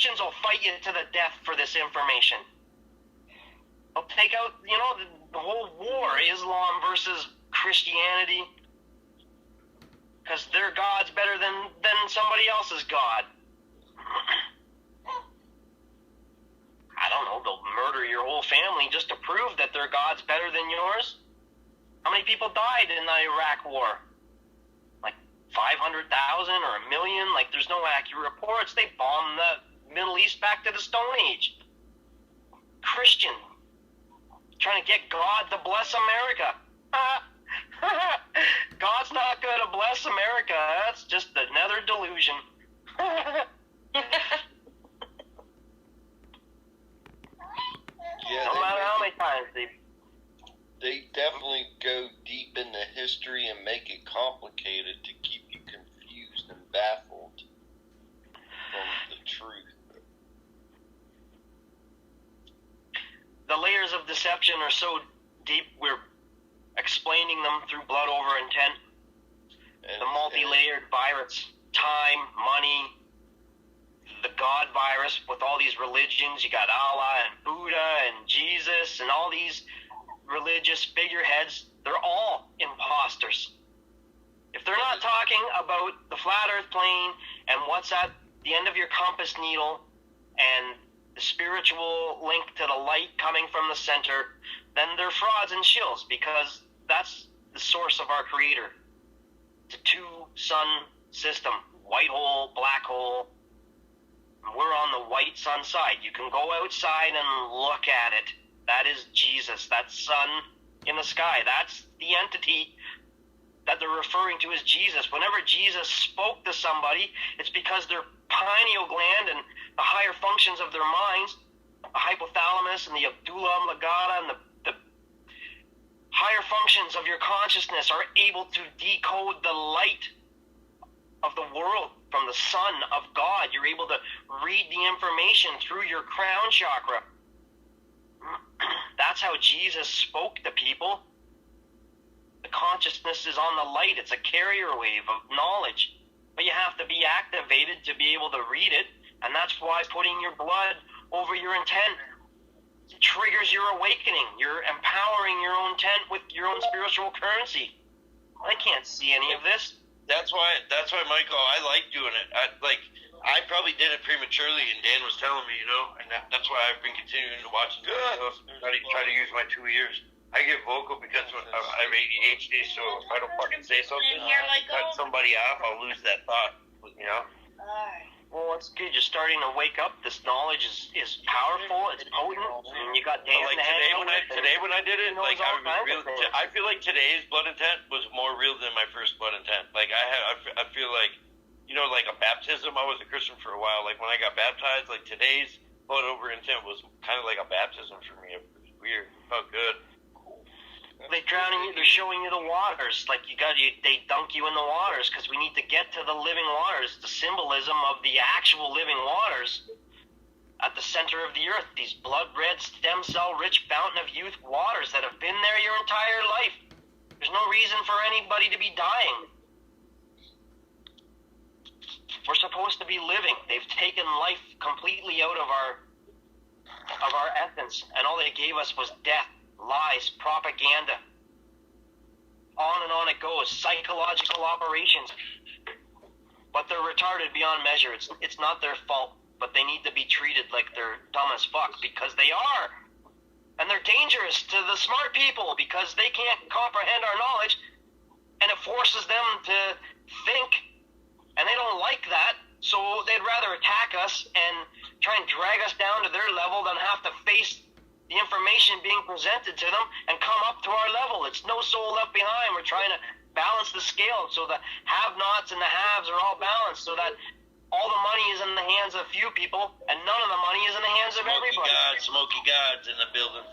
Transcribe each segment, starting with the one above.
Christians will fight you to the death for this information. They'll take out, the whole war, Islam versus Christianity, because their God's better than somebody else's God. I don't know, they'll murder your whole family just to prove that their God's better than yours. How many people died in the Iraq war? Like 500,000 or 1 million? Like, there's no accurate reports. They bombed the Middle East back to the Stone Age. Christian, trying to get God to bless America. God's not going to bless America. That's just another delusion. Yeah, no matter how many times they definitely go deep into history and make it complicated to keep you confused and baffled from the truth. The layers of deception are so deep, we're explaining them through blood over intent. The multi-layered virus, time, money, the God virus with all these religions. You got Allah and Buddha and Jesus and all these religious figureheads. They're all imposters. If they're not talking about the flat earth plane and what's at the end of your compass needle and the spiritual link to the light coming from the center, then they're frauds and shills, because that's the source of our creator. It's a two-sun system, white hole, black hole. We're on the white sun side. You can go outside and look at it. That is Jesus, that sun in the sky. That's the entity that they're referring to as Jesus. Whenever Jesus spoke to somebody, it's because their pineal gland and the higher functions of their minds, the hypothalamus and the medulla oblongata and the higher functions of your consciousness are able to decode the light of the world from the sun of God. You're able to read the information through your crown chakra. That's how Jesus spoke to people. The consciousness is on the light. It's a carrier wave of knowledge. But you have to be activated to be able to read it. And that's why putting your blood over your intent triggers your awakening. You're empowering your own intent with your own spiritual currency. I can't see any of this. That's why, Michael, I like doing it. I probably did it prematurely, and Dan was telling me, and that's why I've been continuing to watch it. Try to use my 2 ears. I get vocal because I have ADHD, so if I don't fucking say something, cut somebody off, I'll lose that thought, Well, it's good. You're starting to wake up. This knowledge is powerful. It's potent. And you got Dan today when I did it, I feel like today's blood intent was more real than my first blood intent. Like I feel like, like a baptism. I was a Christian for a while. Like when I got baptized, like today's blood over intent was kind of like a baptism for me. It was weird. It felt good. They're drowning you. They're showing you the waters. Like they dunk you in the waters because we need to get to the living waters. The symbolism of the actual living waters at the center of the earth. These blood-red, stem cell-rich fountain of youth waters that have been there your entire life. There's no reason for anybody to be dying. We're supposed to be living. They've taken life completely out of our essence, and all they gave us was death. Lies, propaganda. On and on it goes. Psychological operations. But they're retarded beyond measure. It's not their fault, but they need to be treated like they're dumb as fuck, because they are. And they're dangerous to the smart people because they can't comprehend our knowledge, and it forces them to think, and they don't like that, so they'd rather attack us and try and drag us down to their level than have to face the information being presented to them and come up to our level. It's no soul left behind. We're trying to balance the scale so the have-nots and the haves are all balanced, so that all the money is in the hands of few people and none of the money is in the hands of everybody. Smoky God's in the building.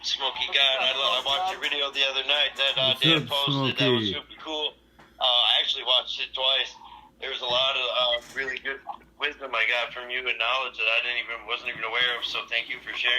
Smoky God. I watched your video the other night that Dan posted. That was super cool. I actually watched it twice. There was a lot of really good wisdom I got from you and knowledge that I wasn't even aware of. So thank you for sharing.